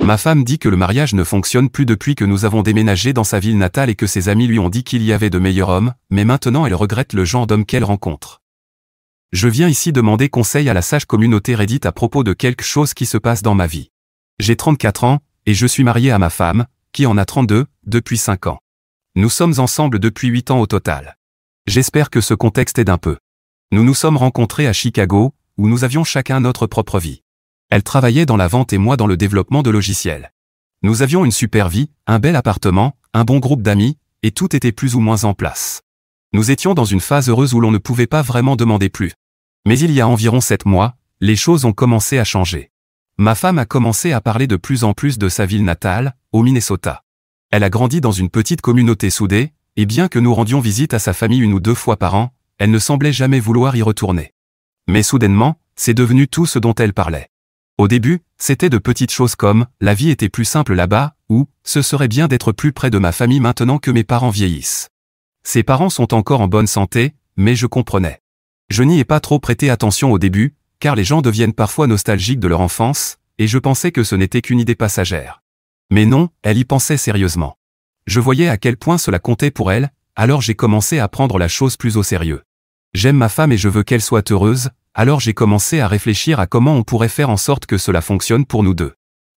Ma femme dit que le mariage ne fonctionne plus depuis que nous avons déménagé dans sa ville natale et que ses amis lui ont dit qu'il y avait de meilleurs hommes, mais maintenant elle regrette le genre d'homme qu'elle rencontre. Je viens ici demander conseil à la sage communauté Reddit à propos de quelque chose qui se passe dans ma vie. J'ai 34 ans, et je suis marié à ma femme, qui en a 32, depuis 5 ans. Nous sommes ensemble depuis 8 ans au total. J'espère que ce contexte aide un peu. Nous nous sommes rencontrés à Chicago, où nous avions chacun notre propre vie. Elle travaillait dans la vente et moi dans le développement de logiciels. Nous avions une super vie, un bel appartement, un bon groupe d'amis, et tout était plus ou moins en place. Nous étions dans une phase heureuse où l'on ne pouvait pas vraiment demander plus. Mais il y a environ 7 mois, les choses ont commencé à changer. Ma femme a commencé à parler de plus en plus de sa ville natale, au Minnesota. Elle a grandi dans une petite communauté soudée, et bien que nous rendions visite à sa famille 1 ou 2 fois par an, elle ne semblait jamais vouloir y retourner. Mais soudainement, c'est devenu tout ce dont elle parlait. Au début, c'était de petites choses comme « la vie était plus simple là-bas » ou « ce serait bien d'être plus près de ma famille maintenant que mes parents vieillissent ». Ses parents sont encore en bonne santé, mais je comprenais. Je n'y ai pas trop prêté attention au début, car les gens deviennent parfois nostalgiques de leur enfance, et je pensais que ce n'était qu'une idée passagère. Mais non, elle y pensait sérieusement. Je voyais à quel point cela comptait pour elle, alors j'ai commencé à prendre la chose plus au sérieux. J'aime ma femme et je veux qu'elle soit heureuse, alors j'ai commencé à réfléchir à comment on pourrait faire en sorte que cela fonctionne pour nous deux.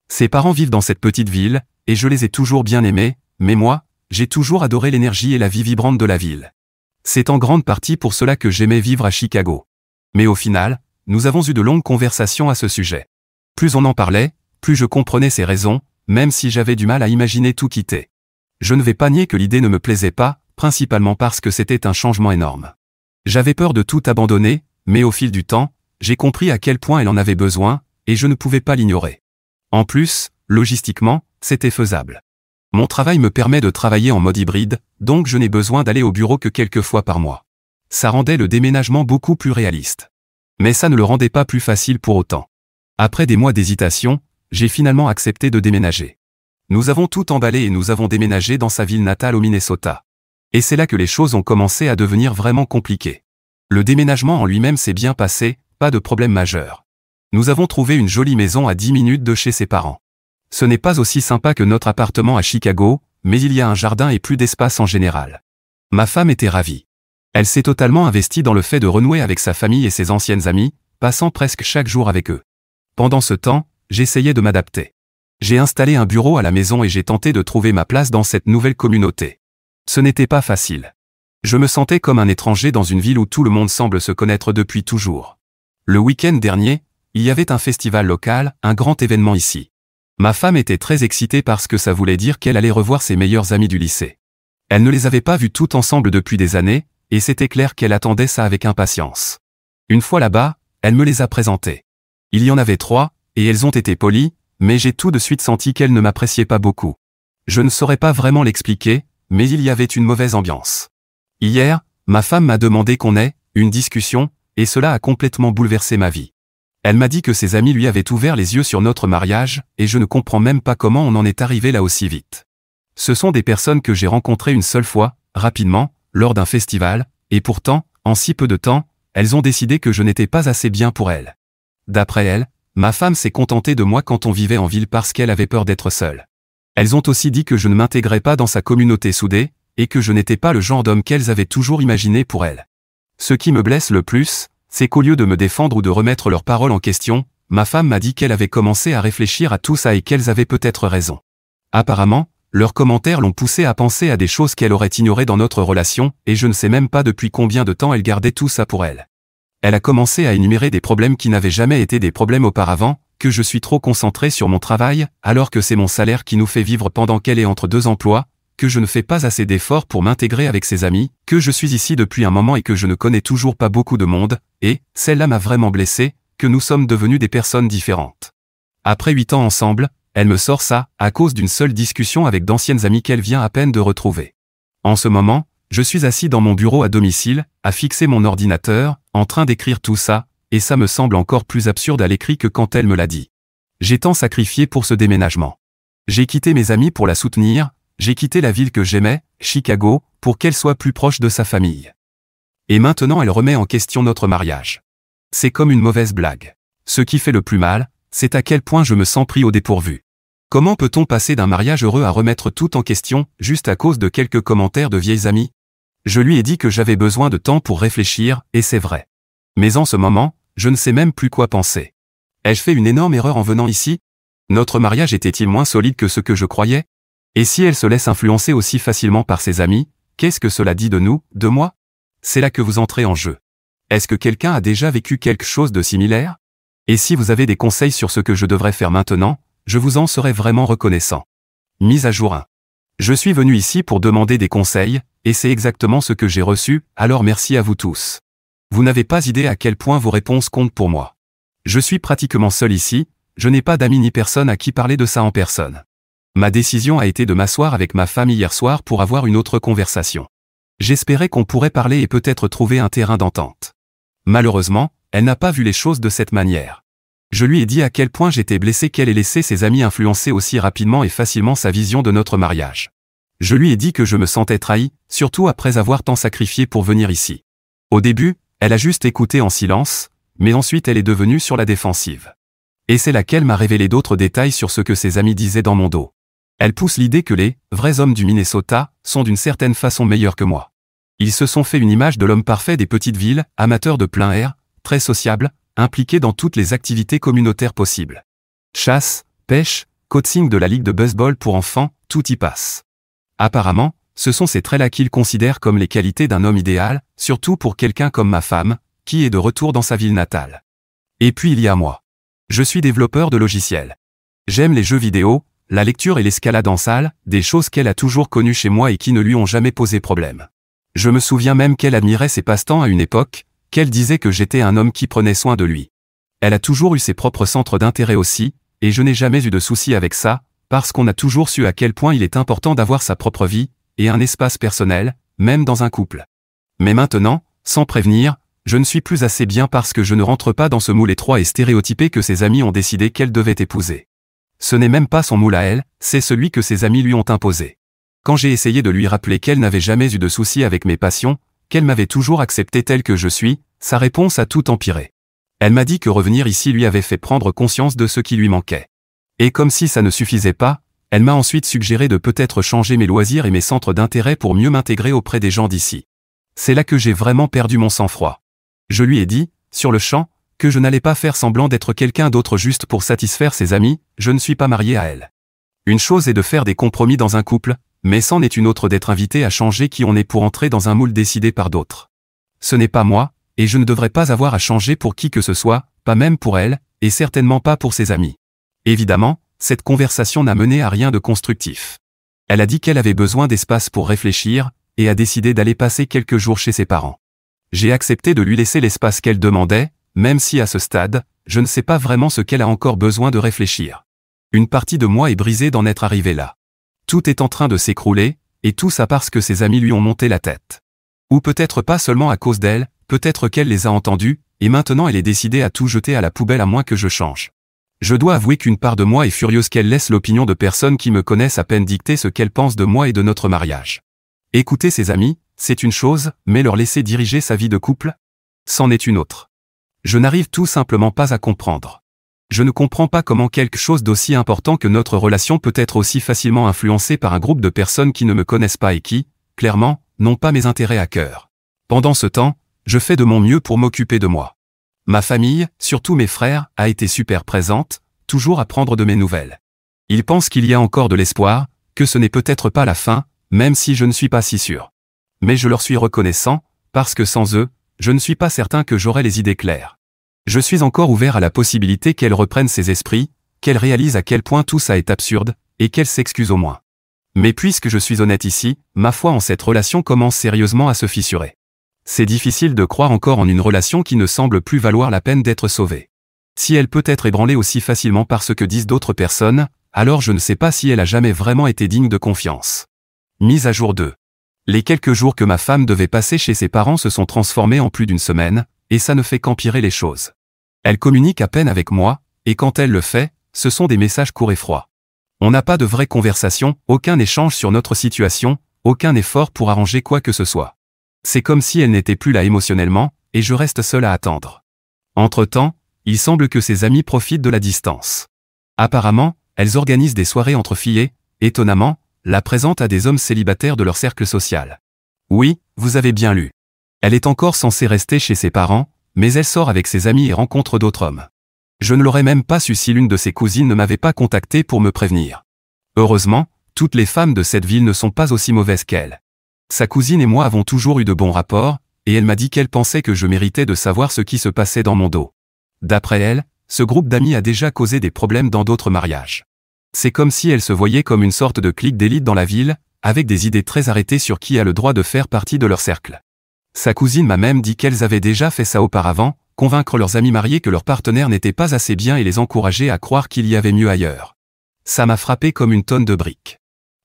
Ses parents vivent dans cette petite ville, et je les ai toujours bien aimés, mais moi, j'ai toujours adoré l'énergie et la vie vibrante de la ville. C'est en grande partie pour cela que j'aimais vivre à Chicago. Mais au final, nous avons eu de longues conversations à ce sujet. Plus on en parlait, plus je comprenais ses raisons, même si j'avais du mal à imaginer tout quitter. Je ne vais pas nier que l'idée ne me plaisait pas, principalement parce que c'était un changement énorme. J'avais peur de tout abandonner, mais au fil du temps, j'ai compris à quel point elle en avait besoin, et je ne pouvais pas l'ignorer. En plus, logistiquement, c'était faisable. Mon travail me permet de travailler en mode hybride, donc je n'ai besoin d'aller au bureau que quelques fois par mois. Ça rendait le déménagement beaucoup plus réaliste. Mais ça ne le rendait pas plus facile pour autant. Après des mois d'hésitation, j'ai finalement accepté de déménager. Nous avons tout emballé et nous avons déménagé dans sa ville natale au Minnesota. Et c'est là que les choses ont commencé à devenir vraiment compliquées. Le déménagement en lui-même s'est bien passé, pas de problème majeur. Nous avons trouvé une jolie maison à 10 minutes de chez ses parents. Ce n'est pas aussi sympa que notre appartement à Chicago, mais il y a un jardin et plus d'espace en général. Ma femme était ravie. Elle s'est totalement investie dans le fait de renouer avec sa famille et ses anciennes amies, passant presque chaque jour avec eux. Pendant ce temps, j'essayais de m'adapter. J'ai installé un bureau à la maison et j'ai tenté de trouver ma place dans cette nouvelle communauté. Ce n'était pas facile. Je me sentais comme un étranger dans une ville où tout le monde semble se connaître depuis toujours. Le week-end dernier, il y avait un festival local, un grand événement ici. Ma femme était très excitée parce que ça voulait dire qu'elle allait revoir ses meilleurs amis du lycée. Elle ne les avait pas vus tous ensemble depuis des années, et c'était clair qu'elle attendait ça avec impatience. Une fois là-bas, elle me les a présentés. Il y en avait 3, et elles ont été polies, mais j'ai tout de suite senti qu'elles ne m'appréciaient pas beaucoup. Je ne saurais pas vraiment l'expliquer, mais il y avait une mauvaise ambiance. Hier, ma femme m'a demandé qu'on ait une discussion, et cela a complètement bouleversé ma vie. Elle m'a dit que ses amis lui avaient ouvert les yeux sur notre mariage, et je ne comprends même pas comment on en est arrivé là aussi vite. Ce sont des personnes que j'ai rencontrées une seule fois, rapidement, lors d'un festival, et pourtant, en si peu de temps, elles ont décidé que je n'étais pas assez bien pour elles. D'après elles, ma femme s'est contentée de moi quand on vivait en ville parce qu'elle avait peur d'être seule. Elles ont aussi dit que je ne m'intégrais pas dans sa communauté soudée, et que je n'étais pas le genre d'homme qu'elles avaient toujours imaginé pour elles. Ce qui me blesse le plus, c'est qu'au lieu de me défendre ou de remettre leurs paroles en question, ma femme m'a dit qu'elle avait commencé à réfléchir à tout ça et qu'elles avaient peut-être raison. Apparemment, leurs commentaires l'ont poussée à penser à des choses qu'elle aurait ignorées dans notre relation, et je ne sais même pas depuis combien de temps elle gardait tout ça pour elle. Elle a commencé à énumérer des problèmes qui n'avaient jamais été des problèmes auparavant, que je suis trop concentré sur mon travail, alors que c'est mon salaire qui nous fait vivre pendant qu'elle est entre 2 emplois, que je ne fais pas assez d'efforts pour m'intégrer avec ses amis, que je suis ici depuis un moment et que je ne connais toujours pas beaucoup de monde, et, celle-là m'a vraiment blessé, que nous sommes devenus des personnes différentes. Après 8 ans ensemble, elle me sort ça, à cause d'une seule discussion avec d'anciennes amies qu'elle vient à peine de retrouver. En ce moment, je suis assis dans mon bureau à domicile, à fixer mon ordinateur, en train d'écrire tout ça, et ça me semble encore plus absurde à l'écrit que quand elle me l'a dit. J'ai tant sacrifié pour ce déménagement. J'ai quitté mes amis pour la soutenir, j'ai quitté la ville que j'aimais, Chicago, pour qu'elle soit plus proche de sa famille. Et maintenant elle remet en question notre mariage. C'est comme une mauvaise blague. Ce qui fait le plus mal, c'est à quel point je me sens pris au dépourvu. Comment peut-on passer d'un mariage heureux à remettre tout en question, juste à cause de quelques commentaires de vieilles amies? Je lui ai dit que j'avais besoin de temps pour réfléchir, et c'est vrai. Mais en ce moment, je ne sais même plus quoi penser. Ai-je fait une énorme erreur en venant ici? Notre mariage était-il moins solide que ce que je croyais? Et si elle se laisse influencer aussi facilement par ses amis, qu'est-ce que cela dit de nous, de moi? C'est là que vous entrez en jeu. Est-ce que quelqu'un a déjà vécu quelque chose de similaire? Et si vous avez des conseils sur ce que je devrais faire maintenant, je vous en serais vraiment reconnaissant. Mise à jour 1. Je suis venu ici pour demander des conseils, et c'est exactement ce que j'ai reçu, alors merci à vous tous. Vous n'avez pas idée à quel point vos réponses comptent pour moi. Je suis pratiquement seul ici, je n'ai pas d'amis ni personne à qui parler de ça en personne. Ma décision a été de m'asseoir avec ma famille hier soir pour avoir une autre conversation. J'espérais qu'on pourrait parler et peut-être trouver un terrain d'entente. Malheureusement, elle n'a pas vu les choses de cette manière. Je lui ai dit à quel point j'étais blessé qu'elle ait laissé ses amis influencer aussi rapidement et facilement sa vision de notre mariage. Je lui ai dit que je me sentais trahi, surtout après avoir tant sacrifié pour venir ici. Au début, elle a juste écouté en silence, mais ensuite elle est devenue sur la défensive. Et c'est là qu'elle m'a révélé d'autres détails sur ce que ses amis disaient dans mon dos. Elle pousse l'idée que les vrais hommes du Minnesota sont d'une certaine façon meilleurs que moi. Ils se sont fait une image de l'homme parfait des petites villes, amateur de plein air, très sociable, impliqué dans toutes les activités communautaires possibles. Chasse, pêche, coaching de la ligue de baseball pour enfants, tout y passe. Apparemment, ce sont ces traits-là qu'ils considèrent comme les qualités d'un homme idéal, surtout pour quelqu'un comme ma femme, qui est de retour dans sa ville natale. Et puis il y a moi. Je suis développeur de logiciels. J'aime les jeux vidéo, la lecture et l'escalade en salle, des choses qu'elle a toujours connues chez moi et qui ne lui ont jamais posé problème. Je me souviens même qu'elle admirait ses passe-temps à une époque, qu'elle disait que j'étais un homme qui prenait soin de lui. Elle a toujours eu ses propres centres d'intérêt aussi, et je n'ai jamais eu de soucis avec ça, parce qu'on a toujours su à quel point il est important d'avoir sa propre vie, et un espace personnel, même dans un couple. Mais maintenant, sans prévenir, je ne suis plus assez bien parce que je ne rentre pas dans ce moule étroit et stéréotypé que ses amis ont décidé qu'elle devait épouser. Ce n'est même pas son moule à elle, c'est celui que ses amis lui ont imposé. Quand j'ai essayé de lui rappeler qu'elle n'avait jamais eu de soucis avec mes passions, qu'elle m'avait toujours accepté tel que je suis, sa réponse a tout empiré. Elle m'a dit que revenir ici lui avait fait prendre conscience de ce qui lui manquait. Et comme si ça ne suffisait pas, elle m'a ensuite suggéré de peut-être changer mes loisirs et mes centres d'intérêt pour mieux m'intégrer auprès des gens d'ici. C'est là que j'ai vraiment perdu mon sang-froid. Je lui ai dit, sur le champ, que je n'allais pas faire semblant d'être quelqu'un d'autre juste pour satisfaire ses amis, je ne suis pas marié à elle. Une chose est de faire des compromis dans un couple, mais c'en est une autre d'être invité à changer qui on est pour entrer dans un moule décidé par d'autres. Ce n'est pas moi, et je ne devrais pas avoir à changer pour qui que ce soit, pas même pour elle, et certainement pas pour ses amis. Évidemment, cette conversation n'a mené à rien de constructif. Elle a dit qu'elle avait besoin d'espace pour réfléchir, et a décidé d'aller passer quelques jours chez ses parents. J'ai accepté de lui laisser l'espace qu'elle demandait, même si à ce stade, je ne sais pas vraiment ce qu'elle a encore besoin de réfléchir. Une partie de moi est brisée d'en être arrivé là. Tout est en train de s'écrouler, et tout ça parce que ses amis lui ont monté la tête. Ou peut-être pas seulement à cause d'elle, peut-être qu'elle les a entendus, et maintenant elle est décidée à tout jeter à la poubelle à moins que je change. Je dois avouer qu'une part de moi est furieuse qu'elle laisse l'opinion de personnes qui me connaissent à peine dicter ce qu'elle pense de moi et de notre mariage. Écouter ses amis, c'est une chose, mais leur laisser diriger sa vie de couple, c'en est une autre. Je n'arrive tout simplement pas à comprendre. Je ne comprends pas comment quelque chose d'aussi important que notre relation peut être aussi facilement influencé par un groupe de personnes qui ne me connaissent pas et qui, clairement, n'ont pas mes intérêts à cœur. Pendant ce temps, je fais de mon mieux pour m'occuper de moi. Ma famille, surtout mes frères, a été super présente, toujours à prendre de mes nouvelles. Ils pensent qu'il y a encore de l'espoir, que ce n'est peut-être pas la fin, même si je ne suis pas si sûr. Mais je leur suis reconnaissant, parce que sans eux, je ne suis pas certain que j'aurai les idées claires. Je suis encore ouvert à la possibilité qu'elle reprenne ses esprits, qu'elle réalise à quel point tout ça est absurde, et qu'elle s'excuse au moins. Mais puisque je suis honnête ici, ma foi en cette relation commence sérieusement à se fissurer. C'est difficile de croire encore en une relation qui ne semble plus valoir la peine d'être sauvée. Si elle peut être ébranlée aussi facilement par ce que disent d'autres personnes, alors je ne sais pas si elle a jamais vraiment été digne de confiance. Mise à jour 2. Les quelques jours que ma femme devait passer chez ses parents se sont transformés en plus d'une semaine, et ça ne fait qu'empirer les choses. Elle communique à peine avec moi, et quand elle le fait, ce sont des messages courts et froids. On n'a pas de vraie conversation, aucun échange sur notre situation, aucun effort pour arranger quoi que ce soit. C'est comme si elle n'était plus là émotionnellement, et je reste seul à attendre. Entre-temps, il semble que ses amis profitent de la distance. Apparemment, elles organisent des soirées entre filles et, étonnamment, la présentent à des hommes célibataires de leur cercle social. Oui, vous avez bien lu. Elle est encore censée rester chez ses parents, mais elle sort avec ses amis et rencontre d'autres hommes. Je ne l'aurais même pas su si l'une de ses cousines ne m'avait pas contacté pour me prévenir. Heureusement, toutes les femmes de cette ville ne sont pas aussi mauvaises qu'elle. Sa cousine et moi avons toujours eu de bons rapports, et elle m'a dit qu'elle pensait que je méritais de savoir ce qui se passait dans mon dos. D'après elle, ce groupe d'amis a déjà causé des problèmes dans d'autres mariages. C'est comme si elle se voyait comme une sorte de clique d'élite dans la ville, avec des idées très arrêtées sur qui a le droit de faire partie de leur cercle. Sa cousine m'a même dit qu'elles avaient déjà fait ça auparavant, convaincre leurs amis mariés que leur partenaire n'était pas assez bien et les encourager à croire qu'il y avait mieux ailleurs. Ça m'a frappé comme une tonne de briques.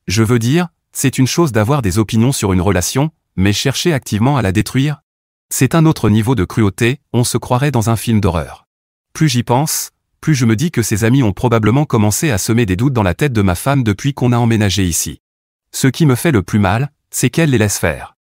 Je veux dire, c'est une chose d'avoir des opinions sur une relation, mais chercher activement à la détruire? C'est un autre niveau de cruauté, on se croirait dans un film d'horreur. Plus j'y pense, plus je me dis que ses amis ont probablement commencé à semer des doutes dans la tête de ma femme depuis qu'on a emménagé ici. Ce qui me fait le plus mal, c'est qu'elle les laisse faire.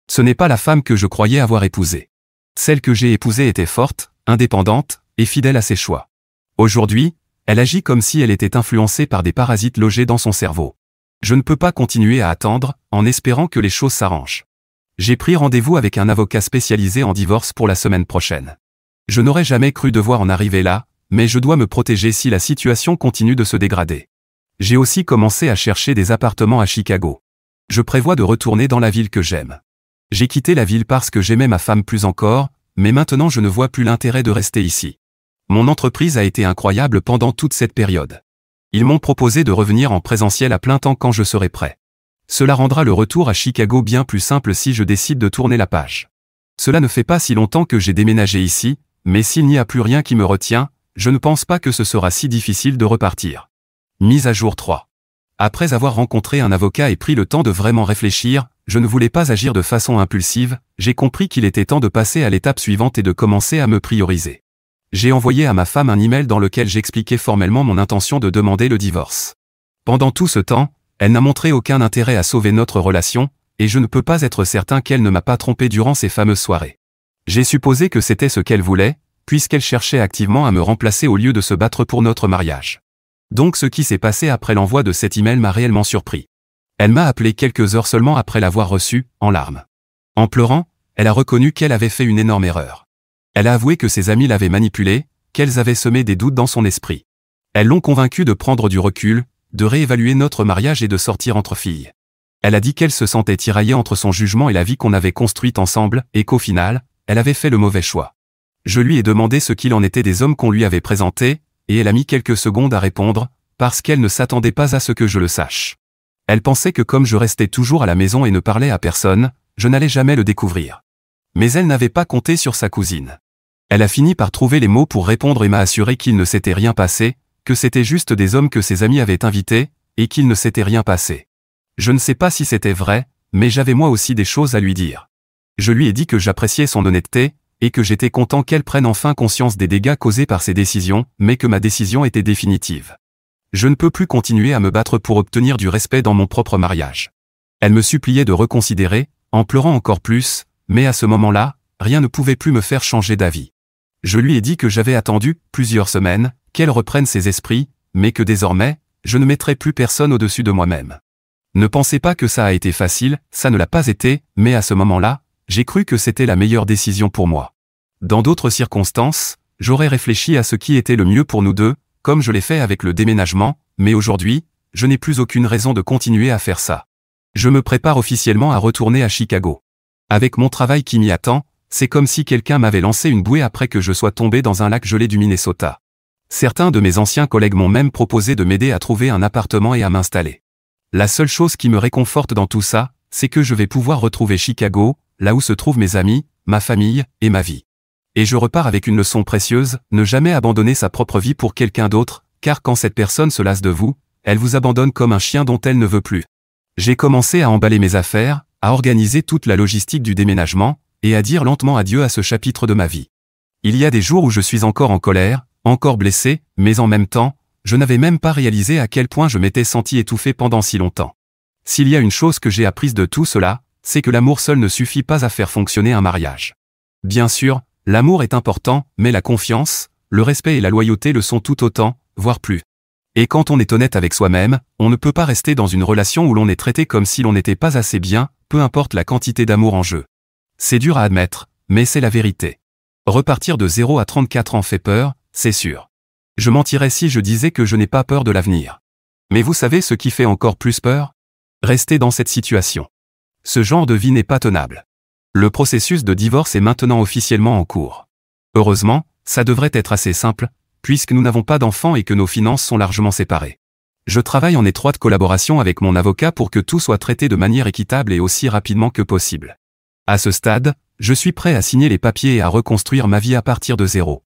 Ce n'est pas la femme que je croyais avoir épousée. Celle que j'ai épousée était forte, indépendante, et fidèle à ses choix. Aujourd'hui, elle agit comme si elle était influencée par des parasites logés dans son cerveau. Je ne peux pas continuer à attendre, en espérant que les choses s'arrangent. J'ai pris rendez-vous avec un avocat spécialisé en divorce pour la semaine prochaine. Je n'aurais jamais cru devoir en arriver là, mais je dois me protéger si la situation continue de se dégrader. J'ai aussi commencé à chercher des appartements à Chicago. Je prévois de retourner dans la ville que j'aime. J'ai quitté la ville parce que j'aimais ma femme plus encore, mais maintenant je ne vois plus l'intérêt de rester ici. Mon entreprise a été incroyable pendant toute cette période. Ils m'ont proposé de revenir en présentiel à plein temps quand je serai prêt. Cela rendra le retour à Chicago bien plus simple si je décide de tourner la page. Cela ne fait pas si longtemps que j'ai déménagé ici, mais s'il n'y a plus rien qui me retient, je ne pense pas que ce sera si difficile de repartir. Mise à jour 3. Après avoir rencontré un avocat et pris le temps de vraiment réfléchir, je ne voulais pas agir de façon impulsive, j'ai compris qu'il était temps de passer à l'étape suivante et de commencer à me prioriser. J'ai envoyé à ma femme un email dans lequel j'expliquais formellement mon intention de demander le divorce. Pendant tout ce temps, elle n'a montré aucun intérêt à sauver notre relation, et je ne peux pas être certain qu'elle ne m'a pas trompé durant ces fameuses soirées. J'ai supposé que c'était ce qu'elle voulait, puisqu'elle cherchait activement à me remplacer au lieu de se battre pour notre mariage. Donc ce qui s'est passé après l'envoi de cet email m'a réellement surpris. Elle m'a appelé quelques heures seulement après l'avoir reçu, en larmes. En pleurant, elle a reconnu qu'elle avait fait une énorme erreur. Elle a avoué que ses amis l'avaient manipulée, qu'elles avaient semé des doutes dans son esprit. Elles l'ont convaincue de prendre du recul, de réévaluer notre mariage et de sortir entre filles. Elle a dit qu'elle se sentait tiraillée entre son jugement et la vie qu'on avait construite ensemble, et qu'au final, elle avait fait le mauvais choix. Je lui ai demandé ce qu'il en était des hommes qu'on lui avait présentés, et elle a mis quelques secondes à répondre, parce qu'elle ne s'attendait pas à ce que je le sache. Elle pensait que comme je restais toujours à la maison et ne parlais à personne, je n'allais jamais le découvrir. Mais elle n'avait pas compté sur sa cousine. Elle a fini par trouver les mots pour répondre et m'a assuré qu'il ne s'était rien passé, que c'était juste des hommes que ses amis avaient invités, et qu'il ne s'était rien passé. Je ne sais pas si c'était vrai, mais j'avais moi aussi des choses à lui dire. Je lui ai dit que j'appréciais son honnêteté, et que j'étais content qu'elle prenne enfin conscience des dégâts causés par ses décisions, mais que ma décision était définitive. Je ne peux plus continuer à me battre pour obtenir du respect dans mon propre mariage. Elle me suppliait de reconsidérer, en pleurant encore plus, mais à ce moment-là, rien ne pouvait plus me faire changer d'avis. Je lui ai dit que j'avais attendu plusieurs semaines, qu'elle reprenne ses esprits, mais que désormais, je ne mettrais plus personne au-dessus de moi-même. Ne pensez pas que ça a été facile, ça ne l'a pas été, mais à ce moment-là, j'ai cru que c'était la meilleure décision pour moi. Dans d'autres circonstances, j'aurais réfléchi à ce qui était le mieux pour nous deux, comme je l'ai fait avec le déménagement, mais aujourd'hui, je n'ai plus aucune raison de continuer à faire ça. Je me prépare officiellement à retourner à Chicago. Avec mon travail qui m'y attend, c'est comme si quelqu'un m'avait lancé une bouée après que je sois tombé dans un lac gelé du Minnesota. Certains de mes anciens collègues m'ont même proposé de m'aider à trouver un appartement et à m'installer. La seule chose qui me réconforte dans tout ça, c'est que je vais pouvoir retrouver Chicago, là où se trouvent mes amis, ma famille, et ma vie. Et je repars avec une leçon précieuse, ne jamais abandonner sa propre vie pour quelqu'un d'autre, car quand cette personne se lasse de vous, elle vous abandonne comme un chien dont elle ne veut plus. J'ai commencé à emballer mes affaires, à organiser toute la logistique du déménagement, et à dire lentement adieu à ce chapitre de ma vie. Il y a des jours où je suis encore en colère, encore blessé, mais en même temps, je n'avais même pas réalisé à quel point je m'étais senti étouffé pendant si longtemps. S'il y a une chose que j'ai apprise de tout cela, c'est que l'amour seul ne suffit pas à faire fonctionner un mariage. Bien sûr, l'amour est important, mais la confiance, le respect et la loyauté le sont tout autant, voire plus. Et quand on est honnête avec soi-même, on ne peut pas rester dans une relation où l'on est traité comme si l'on n'était pas assez bien, peu importe la quantité d'amour en jeu. C'est dur à admettre, mais c'est la vérité. Repartir de 0 à 34 ans fait peur, c'est sûr. Je mentirais si je disais que je n'ai pas peur de l'avenir. Mais vous savez ce qui fait encore plus peur? Rester dans cette situation. Ce genre de vie n'est pas tenable. Le processus de divorce est maintenant officiellement en cours. Heureusement, ça devrait être assez simple, puisque nous n'avons pas d'enfants et que nos finances sont largement séparées. Je travaille en étroite collaboration avec mon avocat pour que tout soit traité de manière équitable et aussi rapidement que possible. À ce stade, je suis prêt à signer les papiers et à reconstruire ma vie à partir de zéro.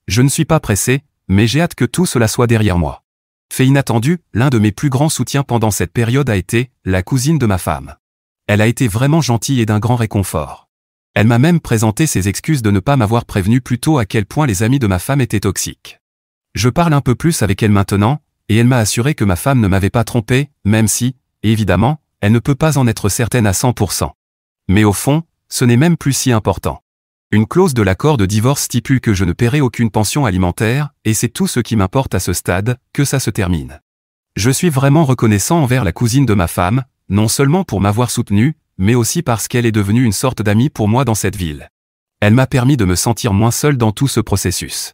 Je ne suis pas pressé, mais j'ai hâte que tout cela soit derrière moi. Fait inattendu, l'un de mes plus grands soutiens pendant cette période a été la cousine de ma femme. Elle a été vraiment gentille et d'un grand réconfort. Elle m'a même présenté ses excuses de ne pas m'avoir prévenu plus tôt à quel point les amis de ma femme étaient toxiques. Je parle un peu plus avec elle maintenant, et elle m'a assuré que ma femme ne m'avait pas trompé, même si, évidemment, elle ne peut pas en être certaine à 100%. Mais au fond, ce n'est même plus si important. Une clause de l'accord de divorce stipule que je ne paierai aucune pension alimentaire, et c'est tout ce qui m'importe à ce stade, que ça se termine. Je suis vraiment reconnaissant envers la cousine de ma femme, non seulement pour m'avoir soutenu, mais aussi parce qu'elle est devenue une sorte d'amie pour moi dans cette ville. Elle m'a permis de me sentir moins seul dans tout ce processus.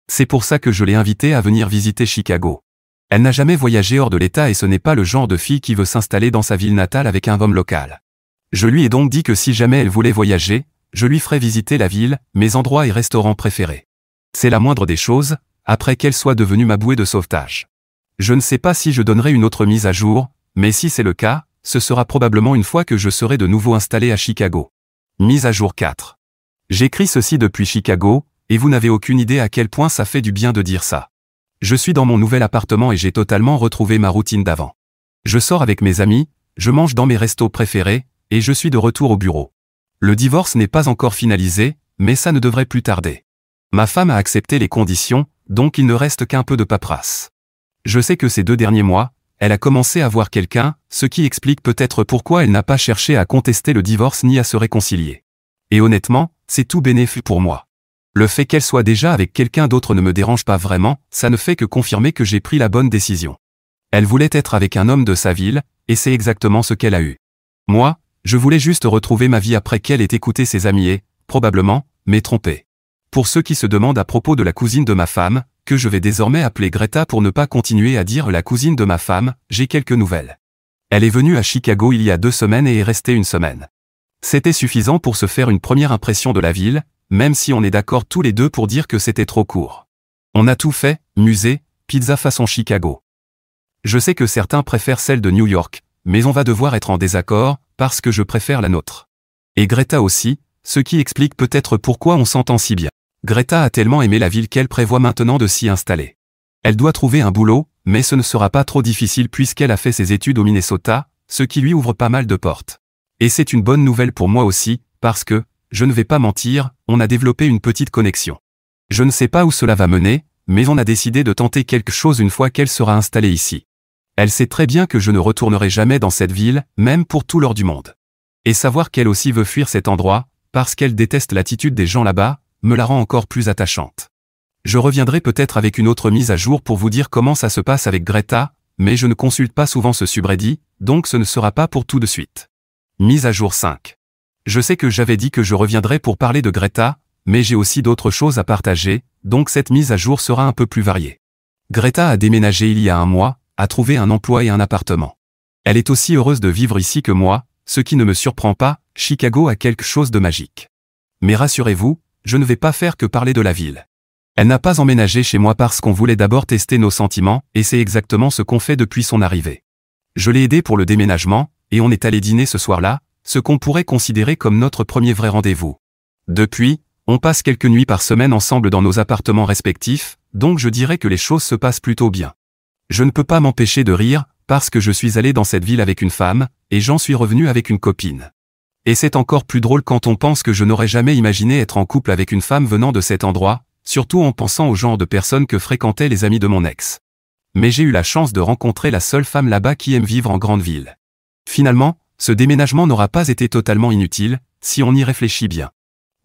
C'est pour ça que je l'ai invitée à venir visiter Chicago. Elle n'a jamais voyagé hors de l'État et ce n'est pas le genre de fille qui veut s'installer dans sa ville natale avec un homme local. Je lui ai donc dit que si jamais elle voulait voyager, je lui ferais visiter la ville, mes endroits et restaurants préférés. C'est la moindre des choses, après qu'elle soit devenue ma bouée de sauvetage. Je ne sais pas si je donnerai une autre mise à jour, mais si c'est le cas, ce sera probablement une fois que je serai de nouveau installé à Chicago. Mise à jour 4. J'écris ceci depuis Chicago, et vous n'avez aucune idée à quel point ça fait du bien de dire ça. Je suis dans mon nouvel appartement et j'ai totalement retrouvé ma routine d'avant. Je sors avec mes amis, je mange dans mes restos préférés, et je suis de retour au bureau. Le divorce n'est pas encore finalisé, mais ça ne devrait plus tarder. Ma femme a accepté les conditions, donc il ne reste qu'un peu de paperasse. Je sais que ces 2 derniers mois, elle a commencé à voir quelqu'un, ce qui explique peut-être pourquoi elle n'a pas cherché à contester le divorce ni à se réconcilier. Et honnêtement, c'est tout bénéfique pour moi. Le fait qu'elle soit déjà avec quelqu'un d'autre ne me dérange pas vraiment, ça ne fait que confirmer que j'ai pris la bonne décision. Elle voulait être avec un homme de sa ville, et c'est exactement ce qu'elle a eu. Moi, je voulais juste retrouver ma vie après qu'elle ait écouté ses amis et, probablement, m'ait trompé. Pour ceux qui se demandent à propos de la cousine de ma femme, que je vais désormais appeler Greta pour ne pas continuer à dire la cousine de ma femme, j'ai quelques nouvelles. Elle est venue à Chicago il y a 2 semaines et est restée 1 semaine. C'était suffisant pour se faire une première impression de la ville, même si on est d'accord tous les deux pour dire que c'était trop court. On a tout fait, musée, pizza façon Chicago. Je sais que certains préfèrent celle de New York, mais on va devoir être en désaccord, parce que je préfère la nôtre. Et Greta aussi, ce qui explique peut-être pourquoi on s'entend si bien. Greta a tellement aimé la ville qu'elle prévoit maintenant de s'y installer. Elle doit trouver un boulot, mais ce ne sera pas trop difficile puisqu'elle a fait ses études au Minnesota, ce qui lui ouvre pas mal de portes. Et c'est une bonne nouvelle pour moi aussi, parce que, je ne vais pas mentir, on a développé une petite connexion. Je ne sais pas où cela va mener, mais on a décidé de tenter quelque chose une fois qu'elle sera installée ici. Elle sait très bien que je ne retournerai jamais dans cette ville, même pour tout l'or du monde. Et savoir qu'elle aussi veut fuir cet endroit, parce qu'elle déteste l'attitude des gens là-bas, me la rend encore plus attachante. Je reviendrai peut-être avec une autre mise à jour pour vous dire comment ça se passe avec Greta, mais je ne consulte pas souvent ce subreddit, donc ce ne sera pas pour tout de suite. Mise à jour 5. Je sais que j'avais dit que je reviendrais pour parler de Greta, mais j'ai aussi d'autres choses à partager, donc cette mise à jour sera un peu plus variée. Greta a déménagé il y a 1 mois, a trouvé un emploi et un appartement. Elle est aussi heureuse de vivre ici que moi, ce qui ne me surprend pas, Chicago a quelque chose de magique. Mais rassurez-vous, je ne vais pas faire que parler de la ville. Elle n'a pas emménagé chez moi parce qu'on voulait d'abord tester nos sentiments, et c'est exactement ce qu'on fait depuis son arrivée. Je l'ai aidé pour le déménagement, et on est allé dîner ce soir-là, ce qu'on pourrait considérer comme notre premier vrai rendez-vous. Depuis, on passe quelques nuits par semaine ensemble dans nos appartements respectifs, donc je dirais que les choses se passent plutôt bien. Je ne peux pas m'empêcher de rire, parce que je suis allé dans cette ville avec une femme, et j'en suis revenu avec une copine. Et c'est encore plus drôle quand on pense que je n'aurais jamais imaginé être en couple avec une femme venant de cet endroit, surtout en pensant au genre de personnes que fréquentaient les amis de mon ex. Mais j'ai eu la chance de rencontrer la seule femme là-bas qui aime vivre en grande ville. Finalement, ce déménagement n'aura pas été totalement inutile, si on y réfléchit bien.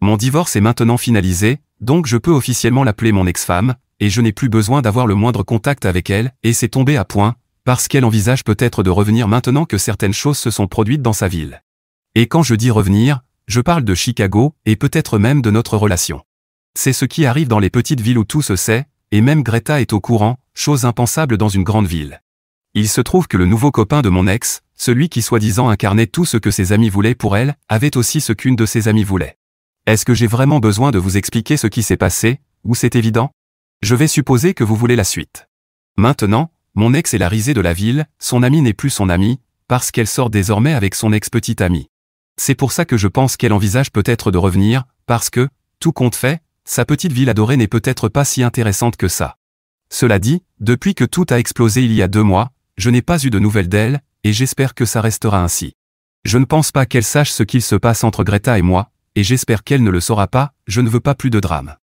Mon divorce est maintenant finalisé, donc je peux officiellement l'appeler mon ex-femme, et je n'ai plus besoin d'avoir le moindre contact avec elle, et c'est tombé à point, parce qu'elle envisage peut-être de revenir maintenant que certaines choses se sont produites dans sa ville. Et quand je dis revenir, je parle de Chicago, et peut-être même de notre relation. C'est ce qui arrive dans les petites villes où tout se sait, et même Greta est au courant, chose impensable dans une grande ville. Il se trouve que le nouveau copain de mon ex, celui qui soi-disant incarnait tout ce que ses amis voulaient pour elle, avait aussi ce qu'une de ses amies voulait. Est-ce que j'ai vraiment besoin de vous expliquer ce qui s'est passé, ou c'est évident? Je vais supposer que vous voulez la suite. Maintenant, mon ex est la risée de la ville, son amie n'est plus son amie, parce qu'elle sort désormais avec son ex-petite amie. C'est pour ça que je pense qu'elle envisage peut-être de revenir, parce que, tout compte fait, sa petite ville adorée n'est peut-être pas si intéressante que ça. Cela dit, depuis que tout a explosé il y a 2 mois, je n'ai pas eu de nouvelles d'elle, et j'espère que ça restera ainsi. Je ne pense pas qu'elle sache ce qu'il se passe entre Greta et moi, et j'espère qu'elle ne le saura pas, je ne veux pas plus de drame.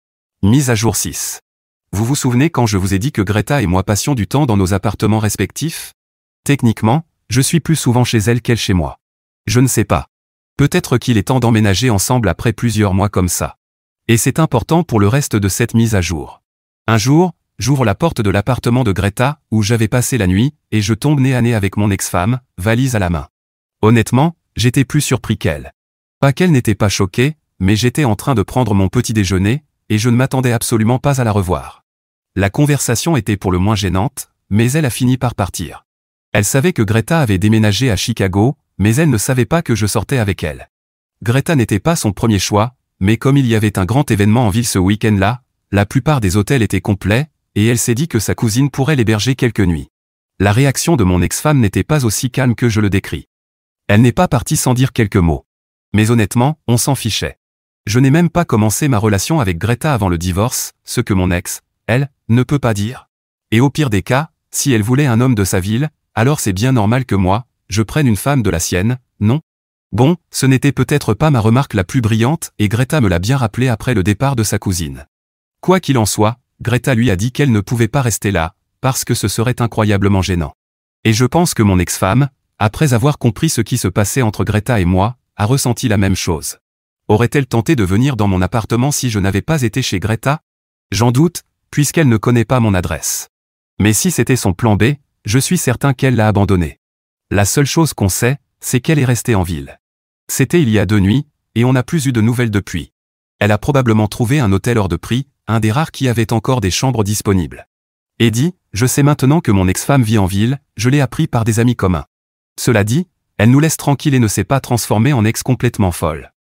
Mise à jour 6. Vous vous souvenez quand je vous ai dit que Greta et moi passions du temps dans nos appartements respectifs? Techniquement, je suis plus souvent chez elle qu'elle chez moi. Je ne sais pas. Peut-être qu'il est temps d'emménager ensemble après plusieurs mois comme ça. Et c'est important pour le reste de cette mise à jour. Un jour, j'ouvre la porte de l'appartement de Greta, où j'avais passé la nuit, et je tombe nez à nez avec mon ex-femme, valise à la main. Honnêtement, j'étais plus surpris qu'elle. Pas qu'elle n'était pas choquée, mais j'étais en train de prendre mon petit déjeuner, et je ne m'attendais absolument pas à la revoir. La conversation était pour le moins gênante, mais elle a fini par partir. Elle savait que Greta avait déménagé à Chicago, mais elle ne savait pas que je sortais avec elle. Greta n'était pas son premier choix, mais comme il y avait un grand événement en ville ce week-end-là, la plupart des hôtels étaient complets, et elle s'est dit que sa cousine pourrait l'héberger quelques nuits. La réaction de mon ex-femme n'était pas aussi calme que je le décris. Elle n'est pas partie sans dire quelques mots. Mais honnêtement, on s'en fichait. Je n'ai même pas commencé ma relation avec Greta avant le divorce, ce que mon ex, elle, ne peut pas dire. Et au pire des cas, si elle voulait un homme de sa ville, alors c'est bien normal que moi, je prenne une femme de la sienne, non? Bon, ce n'était peut-être pas ma remarque la plus brillante, et Greta me l'a bien rappelé après le départ de sa cousine. Quoi qu'il en soit, Greta lui a dit qu'elle ne pouvait pas rester là, parce que ce serait incroyablement gênant. Et je pense que mon ex-femme, après avoir compris ce qui se passait entre Greta et moi, a ressenti la même chose. Aurait-elle tenté de venir dans mon appartement si je n'avais pas été chez Greta? J'en doute, puisqu'elle ne connaît pas mon adresse. Mais si c'était son plan B, je suis certain qu'elle l'a abandonné. La seule chose qu'on sait, c'est qu'elle est restée en ville. C'était il y a 2 nuits, et on n'a plus eu de nouvelles depuis. Elle a probablement trouvé un hôtel hors de prix, un des rares qui avait encore des chambres disponibles. Eddie, je sais maintenant que mon ex-femme vit en ville, je l'ai appris par des amis communs. Cela dit, elle nous laisse tranquilles et ne s'est pas transformée en ex complètement folle.